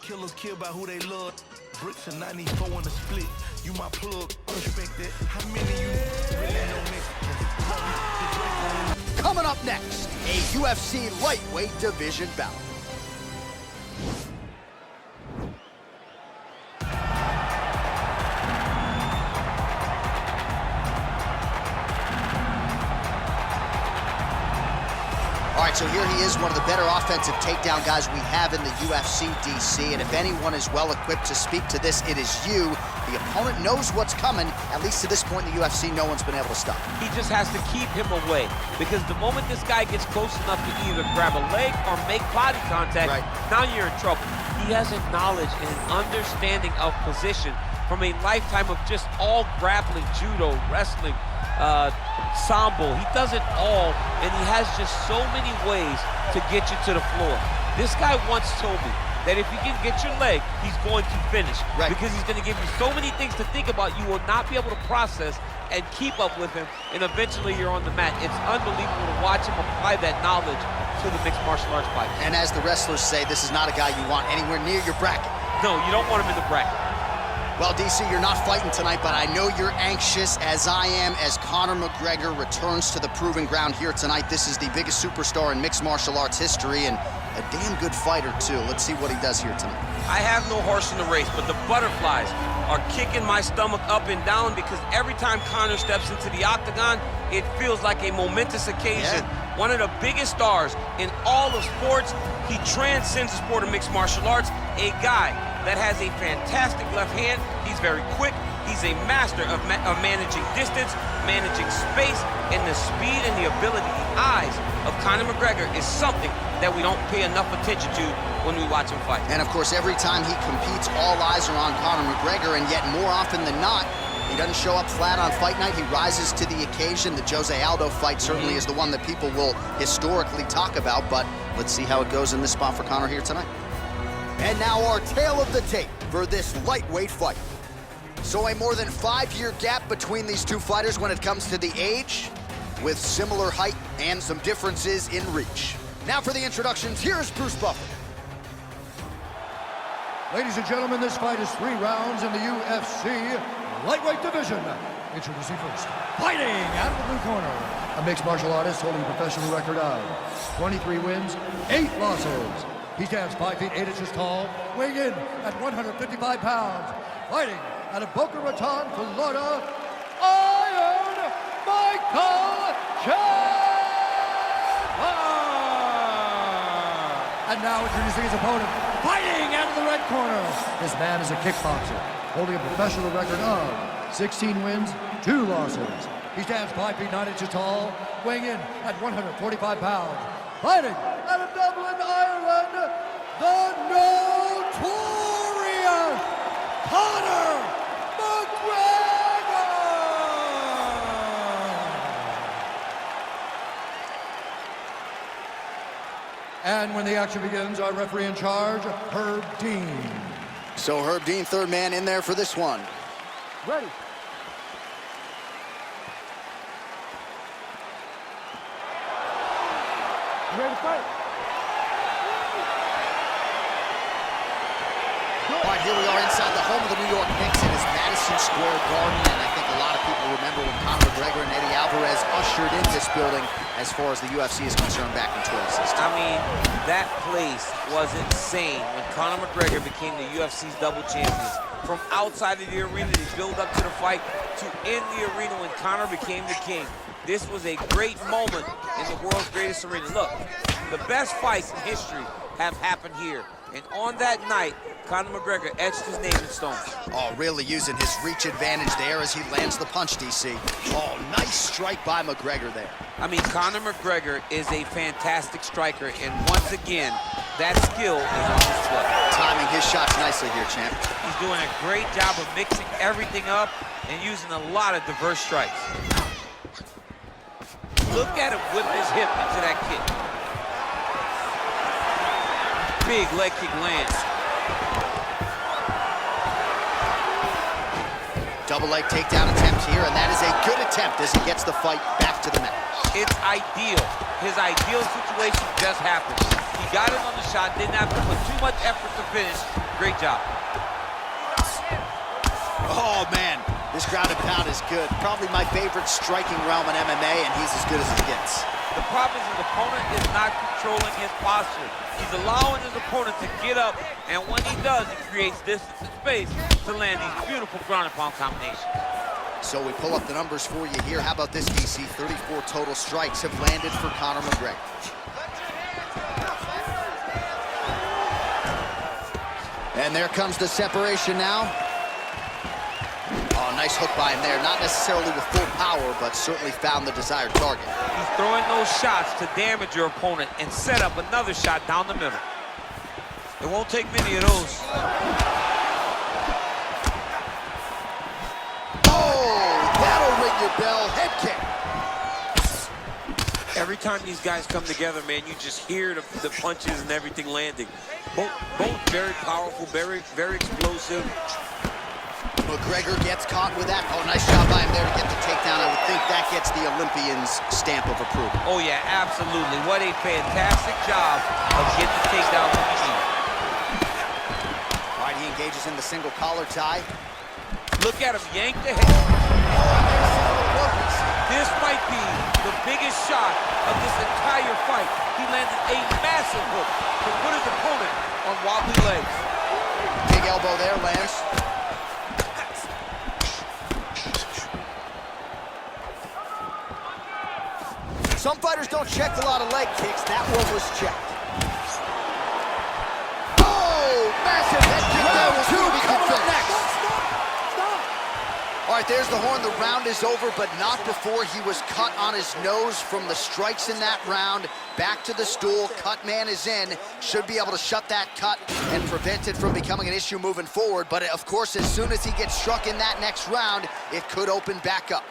killers kill by who they love. Bricks and 94 in the split. You my plug, respect that. How many you really know Mexicans? Coming up next, a UFC lightweight division bout. All right, so here he is, one of the better offensive takedown guys we have in the UFC, DC. And if anyone is well-equipped to speak to this, it is you. The opponent knows what's coming. At least to this point in the UFC, no one's been able to stop him. He just has to keep him away, because the moment this guy gets close enough to either grab a leg or make body contact, now you're in trouble. He has a knowledge and an understanding of position from a lifetime of just all grappling, judo, wrestling, sambo. He does it all, and he has just so many ways to get you to the floor. This guy once told me that if you can get your leg, he's going to finish. Because he's going to give you so many things to think about, you will not be able to process and keep up with him, and eventually you're on the mat. It's unbelievable to watch him apply that knowledge to the mixed martial arts fight. And as the wrestlers say, this is not a guy you want anywhere near your bracket. No, you don't want him in the bracket. Well, DC, you're not fighting tonight, but I know you're anxious, as I am, as Conor McGregor returns to the proving ground here tonight. This is the biggest superstar in mixed martial arts history, and a damn good fighter, too. Let's see what he does here tonight. I have no horse in the race, but the butterflies are kicking my stomach up and down, because every time Conor steps into the octagon, it feels like a momentous occasion. One of the biggest stars in all of sports. He transcends the sport of mixed martial arts. A guy that has a fantastic left hand. He's very quick. He's a master of managing distance, managing space, and the speed and the ability, the eyes of Conor McGregor is something that we don't pay enough attention to when we watch him fight. And of course, every time he competes, all eyes are on Conor McGregor, and yet more often than not, he doesn't show up flat on fight night. He rises to the occasion. The Jose Aldo fight certainly is the one that people will historically talk about, but let's see how it goes in this spot for Conor here tonight. And now our tale of the tape for this lightweight fight. So a more than 5-year gap between these two fighters when it comes to the age, with similar height and some differences in reach. Now for the introductions, here's Bruce Buffer. Ladies and gentlemen, this fight is 3 rounds in the UFC lightweight division. Introducing first, fighting out of the blue corner, a mixed martial artist holding a professional record of 23 wins, 8 losses. He stands 5 feet 8 inches tall, weighing in at 155 pounds. Fighting out of Boca Raton, Florida, Iron Michael Chandler! And now introducing his opponent, fighting out of the red corner. This man is a kickboxer, holding a professional record of 16 wins, 2 losses. He stands 5 feet 9 inches tall, weighing in at 145 pounds. Fighting out of Dublin, Ireland, the notorious Conor McGregor! And when the action begins, our referee in charge, Herb Dean. So Herb Dean, third man in there for this one. Ready. You ready to fight? All right, here we are inside the home of the New York Knicks. It is Madison Square Garden, and I think a lot of people remember when Conor McGregor and Eddie Alvarez ushered in this building as far as the UFC is concerned back in 2016. I mean, that place was insane when Conor McGregor became the UFC's double champions. From outside of the arena to build up to the fight, to in the arena when Conor became the king. This was a great moment in the world's greatest arena. Look, the best fights in history have happened here. And on that night, Conor McGregor etched his name in stone. Oh, really using his reach advantage there as he lands the punch, DC. Oh, nice strike by McGregor there. I mean, Conor McGregor is a fantastic striker, and once again, that skill is on display. Timing his shots nicely here, champ. He's doing a great job of mixing everything up and using a lot of diverse strikes. Look at him whip his hip into that kick. Big leg kick lands. Double leg takedown attempt here, and that is a good attempt as he gets the fight back to the mat. It's ideal. His ideal situation just happened. He got it on the shot, didn't have to put too much effort to finish, Great job. Oh, man. This ground and pound is good. Probably my favorite striking realm in MMA, and he's as good as it gets. The problem is his opponent is not controlling his posture. He's allowing his opponent to get up, and when he does, he creates distance and space to land these beautiful ground and pound combinations. So we pull up the numbers for you here. How about this, DC? 34 total strikes have landed for Conor McGregor. And there comes the separation now. Oh, nice hook by him there. Not necessarily with full power, but certainly found the desired target. He's throwing those shots to damage your opponent and set up another shot down the middle. It won't take many of those. Oh, that'll ring your bell. Head kick. Every time these guys come together, man, you just hear the punches and everything landing. Both very powerful, very explosive. McGregor gets caught with that. Oh, nice job by him there to get the takedown. I would think that gets the Olympian's stamp of approval. Oh, yeah, absolutely. What a fantastic job of getting the takedown when you need it. All right, he engages in the single collar tie. Look at him yank the head. This might be the biggest shot of this entire fight. He landed a massive hook to put his opponent on wobbly legs. Big elbow there, Lance. Some fighters don't check a lot of leg kicks. That one was checked. Oh, massive head kick. Round two coming up next. All right, there's the horn. The round is over, but not before he was cut on his nose from the strikes in that round. Back to the stool. Cut man is in. Should be able to shut that cut and prevent it from becoming an issue moving forward. But, of course, as soon as he gets struck in that next round, it could open back up.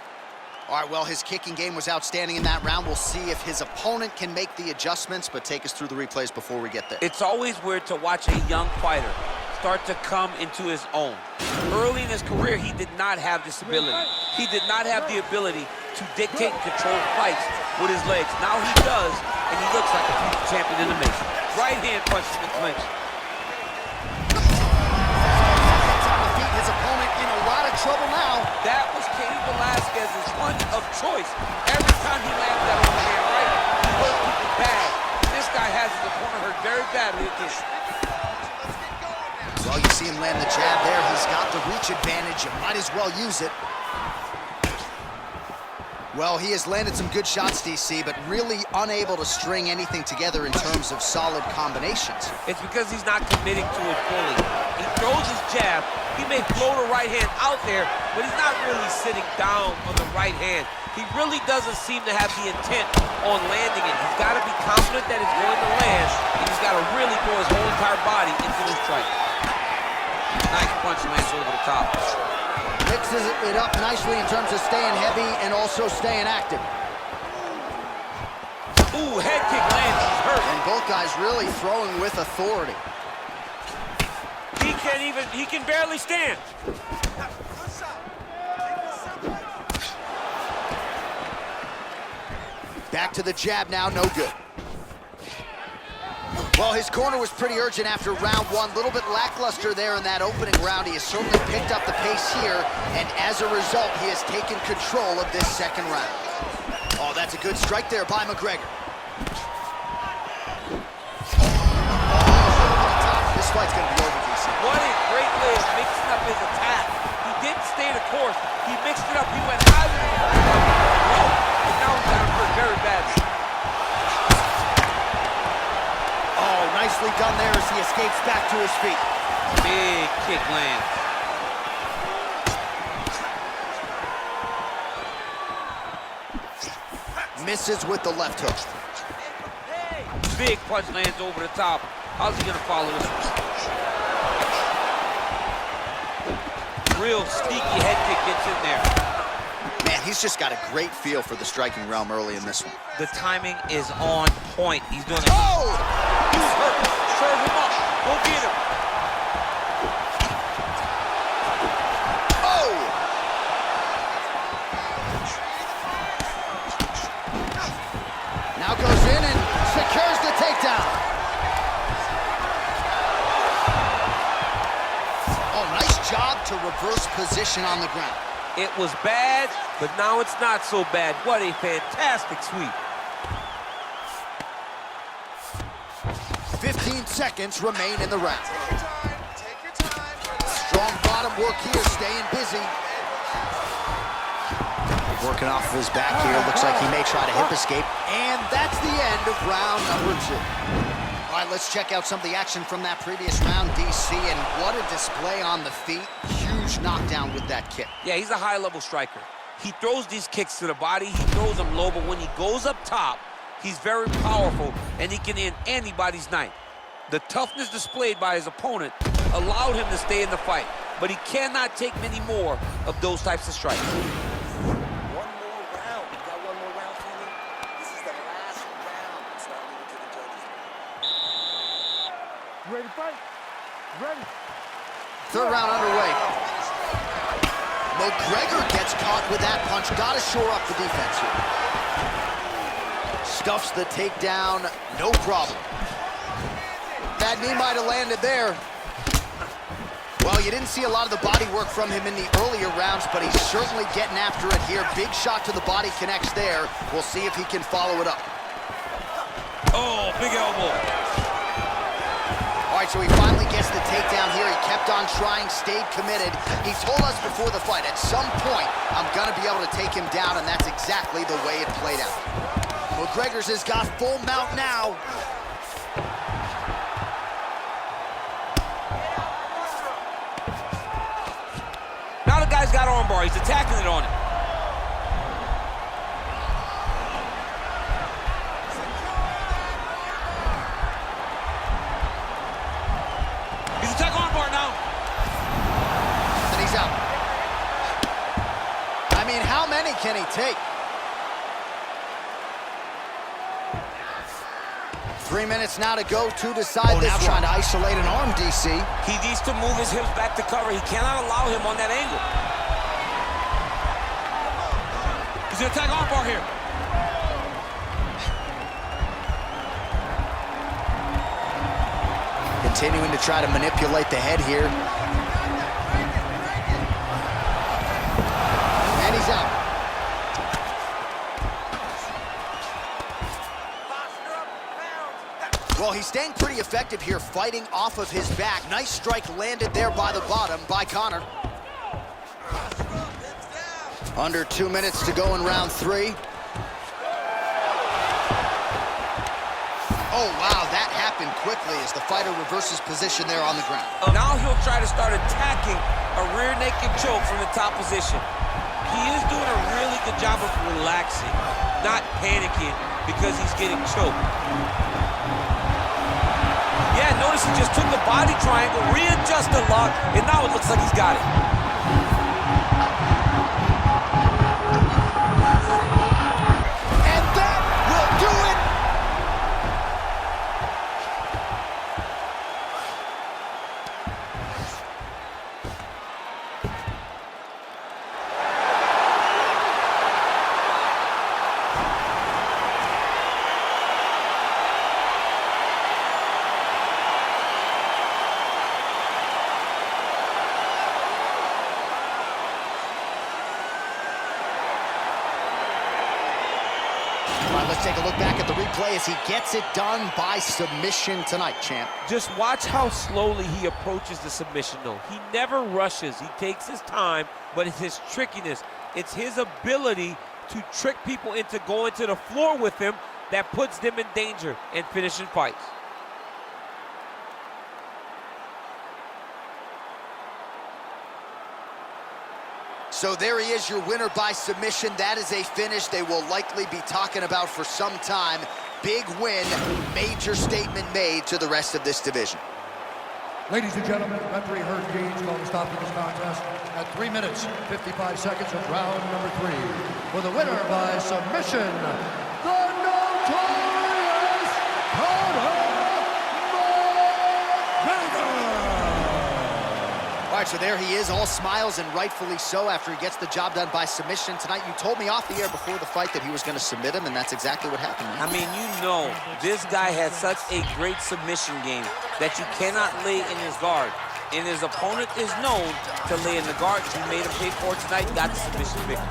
All right, well, his kicking game was outstanding in that round. We'll see if his opponent can make the adjustments, but take us through the replays before we get there. It's always weird to watch a young fighter start to come into his own. Early in his career, he did not have this ability. He did not have the ability to dictate and control fights with his legs. Now he does, and he looks like a future champion in the making. Right hand punches and clinch. His opponent in a lot of trouble now. That was Cain Velasquez's punch of choice. Every time he landed that overhand right, he hurt people bad. This guy has his opponent hurt very badly again. Well, you see him land the jab there. He's got the reach advantage. You might as well use it. Well, he has landed some good shots, DC, but really unable to string anything together in terms of solid combinations. It's because he's not committing to it fully. He throws his jab. He may float a right hand out there, but he's not really sitting down on the right hand. He really doesn't seem to have the intent on landing it. He's got to be confident that it's going to land, and he's got to really throw his whole entire body into this strike. Nice punch lands over the top. Mixes it up nicely in terms of staying heavy and also staying active. Ooh, head kick lands, he's hurt. And both guys really throwing with authority. He can barely stand. Back to the jab now, no good. Well, his corner was pretty urgent after round one. A little bit lackluster there in that opening round. He has certainly picked up the pace here, and as a result, he has taken control of this second round. Oh, that's a good strike there by McGregor. This fight's gonna be over, DC. What a great way of mixing up his attack. He didn't stay the course. He mixed it up. He went higher than and now he's got him hurt very badly. Oh, nicely done there as he escapes back to his feet. Big kick lands. Misses with the left hook. Big punch lands over the top. How's he gonna follow this one? Real sneaky head kick gets in there. Man, he's just got a great feel for the striking realm early in this one. The timing is on point. He's doing it. Oh! He's hurt. Serve him up. Go get him. Oh! Now goes in and secures the takedown. job to reverse position on the ground. It was bad, but now it's not so bad. What a fantastic sweep. 15 seconds remain in the round. Take your time. Strong bottom work here, staying busy. Working off of his back here. Looks like he may try to hip escape. And that's the end of round number 2. All right, let's check out some of the action from that previous round, DC. And what a display on the feet. Huge knockdown with that kick. Yeah, he's a high-level striker. He throws these kicks to the body. He throws them low, but when he goes up top, he's very powerful, and he can end anybody's night. The toughness displayed by his opponent allowed him to stay in the fight, but he cannot take many more of those types of strikes. One more round. You got one more round for me? This is the last round. It's not leaving to the judges. Ready to fight? Ready. Third round underway. McGregor gets caught with that punch. Got to shore up the defense here. Stuffs the takedown, no problem. That knee might have landed there. Well, you didn't see a lot of the body work from him in the earlier rounds, but he's certainly getting after it here. Big shot to the body connects there. We'll see if he can follow it up. Oh, big elbow. All right, so he finally gets the takedown here. He kept on trying, stayed committed. He told us before the fight, at some point, I'm gonna be able to take him down, and that's exactly the way it played out. McGregor's has got full mount now. Now the guy's got armbar. He's attacking it on it. He's attacking armbar now. And he's out. I mean, how many can he take? 3 minutes now to go to decide this. Now trying to isolate an arm, DC. He needs to move his hips back to cover. He cannot allow him on that angle. He's gonna attack armbar here. Continuing to try to manipulate the head here. And he's out. Well, he's staying pretty effective here, fighting off of his back. Nice strike landed there by the bottom by Conor. Under 2 minutes to go in round 3. Oh, wow, that happened quickly as the fighter reverses position there on the ground. Now he'll try to start attacking a rear naked choke from the top position. He is doing a really good job of relaxing, not panicking because he's getting choked. Yeah, notice he just took the body triangle, readjusted the lock, and now it looks like he's got it. And that will do it. All right, let's take a look back at the replay as he gets it done by submission tonight, champ. Just watch how slowly he approaches the submission, though. He never rushes. He takes his time, but it's his trickiness. It's his ability to trick people into going to the floor with him that puts them in danger and finishing fights. So there he is, your winner by submission. That is a finish they will likely be talking about for some time. Big win, major statement made to the rest of this division. Ladies and gentlemen, referee Herb Deans called a stop to this contest at 3 minutes, 55 seconds of round number 3. For the winner by submission, the notorious Conor McGregor! All right, so there he is, all smiles, and rightfully so after he gets the job done by submission tonight. You told me off the air before the fight that he was going to submit him, and that's exactly what happened, man. I mean, you know, this guy has such a great submission game that you cannot lay in his guard. and his opponent is known to lay in the guard. He made him pay for it tonight, got the submission victory.